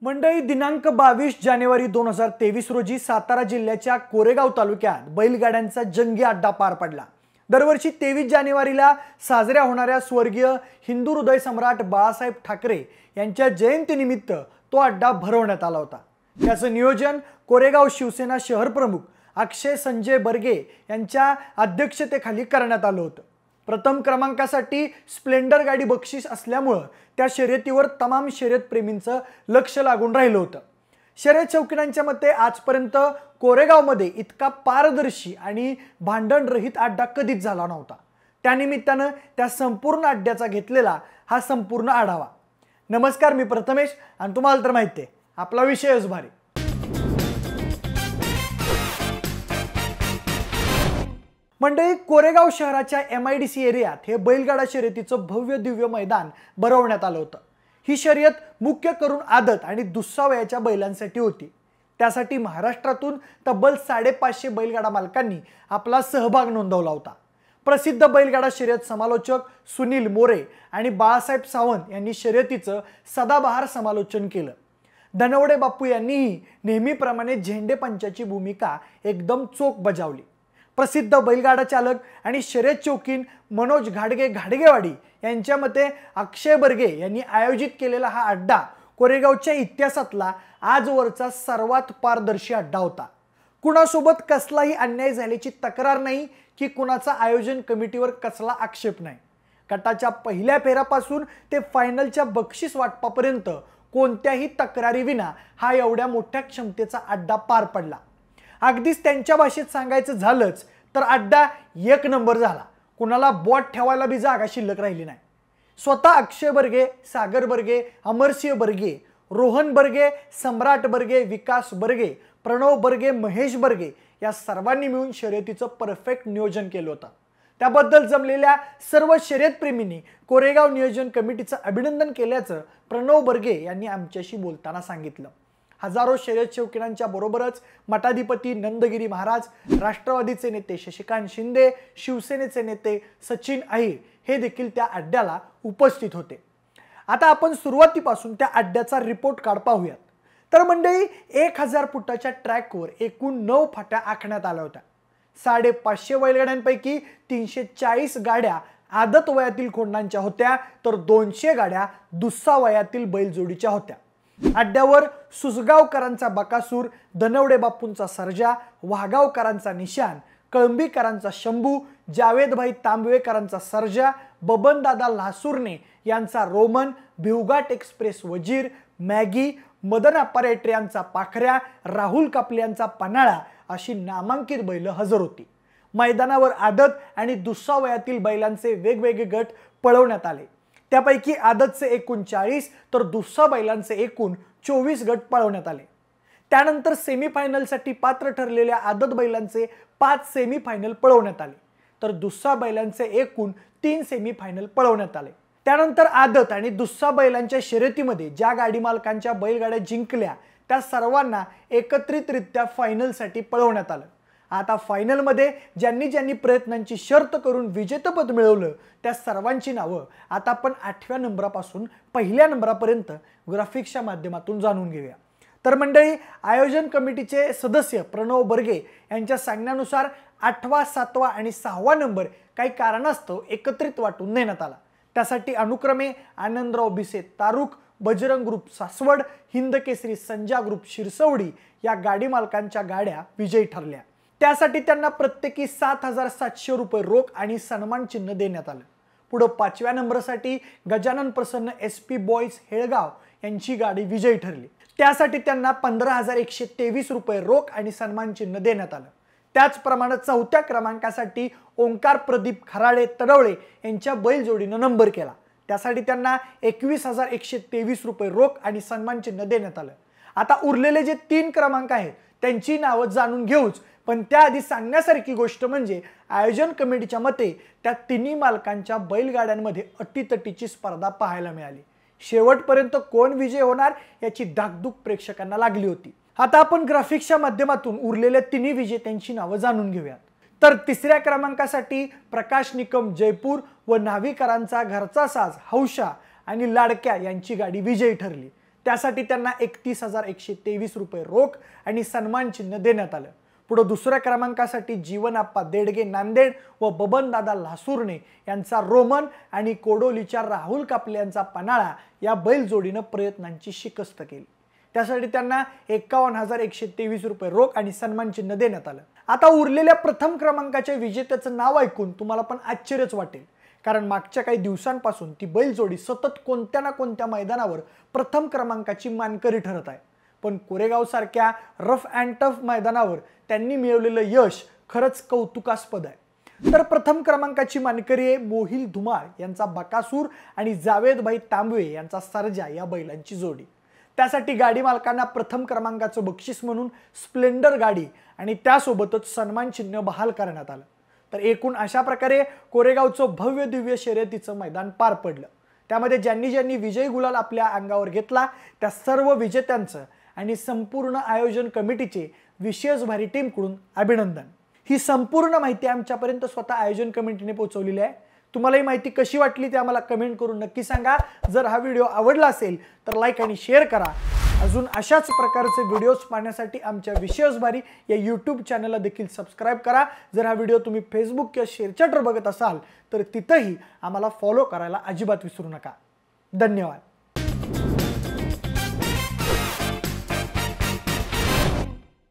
मंडळी दिनांक 22 जानेवारी 2023 रोजी सातारा जिल्ह्याच्या कोरेगाव तालुक्यात बैलगाड्यांचा जंगी अड्डा पार पडला। दरवर्षी 23 जानेवारीला साजऱ्या होणाऱ्या स्वर्गीय हिंदू हृदय सम्राट बाळासाहेब ठाकरे यांच्या जयंतीनिमित्त तो अड्डा भरवण्यात आला होता। त्याचं नियोजन कोरेगाव शिवसेना शहर प्रमुख अक्षय संजय बर्गे यांच्या अध्यक्षतेखाली करण्यात आलं होतं। प्रथम क्रमांकासाठी स्प्लेंडर गाडी बक्षीस असल्यामुळे त्या शर्यतीवर तमाम शर्यत प्रेमींचं लक्ष लागून राहिलं होतं। शर्यत शौकीनांच्या मते आजपर्यंत कोरेगावमध्ये इतका पारदर्शी आणि भांडणरहित अड्डा कधीच झाला नव्हता। त्यानिमित्तानं त्या संपूर्ण अड्ड्याचा घेतलेला हा संपूर्ण आढावा। नमस्कार, मी प्रथमेश आणि तुम्हाला तर माहिती आहे आपला विषयच भारी। मंडळी, कोरेगाव शहराच्या MIDC एरियात हे बैलगाडा शर्यतीचं भव्य दिव्य मैदान भरवण्यात आलं होतं। ही शर्यत मुख्य करून आदत आणि दुसऱ्या वयाच्या बैलांसाठी होती। त्यासाठी महाराष्ट्रातून तब्बल 550 बैलगाडा मालकांनी आपला सहभाग नोंदवला होता। प्रसिद्ध बैलगाडा शर्यत समालोचक सुनील मोरे आणि बाळासाहेब सावंत यांनी शर्यतीचं सदाबहार समालोचन केलं। धनवडे बापू यांनीही नेहमीप्रमाणे झेंडे पंचाची भूमिका एकदम चोख बजावली। प्रसिद्ध बैलगाडा चालक आणि शर्यत चौकीन मनोज घाडगेवाडी यांच्या मते अक्षय बर्गे यांनी आयोजित केलेला हा अड्डा कोरेगावच्या इतिहासातला आजवरचा सर्वात पारदर्शी अड्डा होता। कुणासोबत कसलाही अन्याय झाल्याची तक्रार नाही की कुणाचा आयोजन कमिटीवर कसला आक्षेप नाही। गटाच्या पहिल्या फेऱ्यापासून ते फायनलच्या बक्षीस वाटपापर्यंत कोणत्याही तक्रारी विना हा एवढ्या मोठ्या क्षमतेचा अड्डा पार पडला। अगदीच त्यांच्या भाषेत सांगायचं झालंच तर अड्डा एक नंबर झाला। कुणाला बॉट ठेवायला बी जागा शिल्लक राहिली नाही। स्वतः अक्षय बर्गे, सागर बर्गे, अमरसिंह बर्गे, रोहन बर्गे, सम्राट बर्गे, विकास बर्गे, प्रणव बर्गे, महेश बर्गे या सर्वांनी मिळून शर्यतीचं परफेक्ट नियोजन केलं होतं। त्याबद्दल जमलेल्या सर्व शर्यतप्रेमींनी कोरेगाव नियोजन कमिटीचं अभिनंदन केल्याचं प्रणव बर्गे यांनी आमच्याशी बोलताना सांगितलं। हजारो शर्यत शौकीनांच्या बरोबरच मठाधिपती नंदगिरी महाराज, राष्ट्रवादीचे नेते शशिकांत शिंदे, शिवसेनेचे नेते सचिन अहिर हे देखील त्या अड्ड्याला उपस्थित होते। आता आपण सुरुवातीपासून त्या अड्ड्याचा रिपोर्ट कार्ड पाहूयात। तर मंडळी, 1000 फुटाच्या ट्रॅकवर एकूण 9 फाट्या आखण्यात आल्या होत्या। 550 बैलगाड्यांपैकी 340 गाड्या आदत वयातील खोंडांच्या होत्या, तर 200 गाड्या दुसऱ्या वयातील बैलजोडीच्या होत्या। अड्ड्यावर सुसगावकरांचा बकासूर, धनवडे बापूंचा सर्जा, वाघावकरांचा निशान, कळंबीकरांचा शंभू, जावेदभाई तांबवेकरांचा सर्जा, बबनदादा लासूरने यांचा रोमन, भिवघाट एक्सप्रेस वजीर, मॅगी, मदन अप्पारेटर यांचा पाखऱ्या, राहुल कापले यांचा पन्हाळा अशी नामांकित बैल हजर होती। मैदानावर आदत आणि दुसऱ्या वयातील बैलांचे वेगवेगळे गट पळवण्यात आले। त्यापैकी आदतचे एकूण 40 तर दुसऱ्या बैलांचे एकूण 24 गट पळवण्यात आले। त्यानंतर सेमीफायनलसाठी पात्र ठरलेल्या आदत बैलांचे 5 सेमीफायनल पळवण्यात आले, तर दुसऱ्या बैलांचे एकूण 3 सेमीफायनल पळवण्यात आले। त्यानंतर आदत आणि दुसऱ्या बैलांच्या शर्यतीमध्ये ज्या गाडी मालकांच्या बैलगाड्या जिंकल्या त्या सर्वांना एकत्रितरित्या फायनलसाठी पळवण्यात आलं। आता फायनलमध्ये ज्यांनी प्रयत्नांची शर्त करून विजेतेपद मिळवलं त्या सर्वांची नावं आता आपण 8व्या नंबरापासून पहिल्या नंबरापर्यंत ग्राफिक्सच्या माध्यमातून जाणून घेऊया। तर मंडळी, आयोजन कमिटीचे सदस्य प्रणव बर्गे यांच्या सांगण्यानुसार 8वा, 7वा आणि 6वा नंबर काही कारणास्तव एकत्रित वाटून देण्यात आला। त्यासाठी अनुक्रमे आनंदराव बिसे तारुक, बजरंग ग्रुप सासवड, हिंद केसरी संजा ग्रुप शिरसवडी या गाडी मालकांच्या गाड्या विजयी ठरल्या। त्यासाठी त्यांना प्रत्येकी 7700 रुपये रोख आणि सन्मान चिन्ह देण्यात आलं। पुढे 5व्या नंबरसाठी गजानन प्रसन्न SP बॉयज हेळगाव यांची गाडी विजयी ठरली। त्यासाठी त्यांना 15123 रुपये रोख आणि सन्मान चिन्ह देण्यात आलं। त्याचप्रमाणे 4थ्या क्रमांकासाठी ओंकार प्रदीप खराडे तडवळे यांच्या बैलजोडीनं नंबर केला। त्यासाठी त्यांना 21123 रुपये रोख आणि सन्मान चिन्ह देण्यात आलं। आता उरलेले जे 3 क्रमांक आहेत त्यांची नावं जाणून घेऊच, पण त्याआधी सांगण्यासारखी गोष्ट म्हणजे आयोजन कमिटीच्या मते त्या तिन्ही मालकांच्या बैलगाड्यांमध्ये अटीतटीची स्पर्धा पाहायला मिळाली। शेवटपर्यंत कोण विजय होणार याची धाकधूक प्रेक्षकांना लागली होती। आता आपण ग्राफिक्सच्या माध्यमातून उरलेल्या तिन्ही विजेत्यांची नावं जाणून घेऊयात। तर 3ऱ्या क्रमांकासाठी प्रकाश निकम जयपूर व न्हावीकरांचा घरचा साज हौशा आणि लाडक्या यांची गाडी विजयी ठरली। त्यासाठी त्यांना 31,123 रुपये रोख आणि सन्मान चिन्ह देण्यात आलं. पुढे दुसऱ्या क्रमांकासाठी जीवनआप्पा देडगे नांदेड व बबनदादा लासूरने यांचा रोमन आणि कोडोलीच्या राहुल कापले यांचा पन्हाळा या बैल जोडीनं प्रयत्नांची शिकस्त केली. त्यासाठी त्यांना 51,123 रुपये रोख आणि सन्मान चिन्ह देण्यात आलं. आता उरलेल्या प्रथम क्रमांकाच्या विजेत्याचं नाव ऐकून तुम्हाला पण आश्चर्यच वाटेल, कारण मागच्या काही दिवसांपासून ती बैलजोडी सतत कोणत्या ना कोणत्या मैदानावर प्रथम क्रमांकाची मानकरी ठरत आहे. पण कोरेगाव सारख्या रफ अँड टफ मैदानावर त्यांनी मिळवलेलं यश खरंच कौतुकास्पद आहे. तर प्रथम क्रमांकाची मानकरी आहे मोहिल धुमाळ यांचा बकासूर आणि जावेदभाई तांबवे यांचा सर्जा या बैलांची जोडी. त्यासाठी गाडी मालकांना प्रथम क्रमांकाचं बक्षीस म्हणून स्प्लेंडर गाडी आणि त्यासोबतच सन्मान चिन्ह बहाल करण्यात आलं. तर एकूण अशा प्रकारे कोरेगावचं भव्य दिव्य शर्यतीचं मैदान पार पडलं. त्यामध्ये ज्यांनी ज्यांनी विजयी गुलाल आपल्या अंगावर घेतला त्या सर्व विजेत्यांचं आणि संपूर्ण आयोजन कमिटीचे विशेष भारी टीमकडून अभिनंदन. ही संपूर्ण माहिती आमच्यापर्यंत स्वतः आयोजन कमिटीने पोहोचवलेली आहे. तुम्हाला ही माहिती कशी वाटली ते आम्हाला कमेंट करून नक्की सांगा. जर हा व्हिडिओ आवडला असेल तर लाईक आणि शेअर करा. अजून अशाच प्रकारचे व्हिडिओज पाहण्यासाठी आमच्या विशेष भारी या यूट्यूब चॅनलला देखील सबस्क्राईब करा. जर हा व्हिडिओ तुम्ही फेसबुक किंवा शेअरचॅटवर बघत असाल तर तिथंही आम्हाला फॉलो करायला अजिबात विसरू नका. धन्यवाद.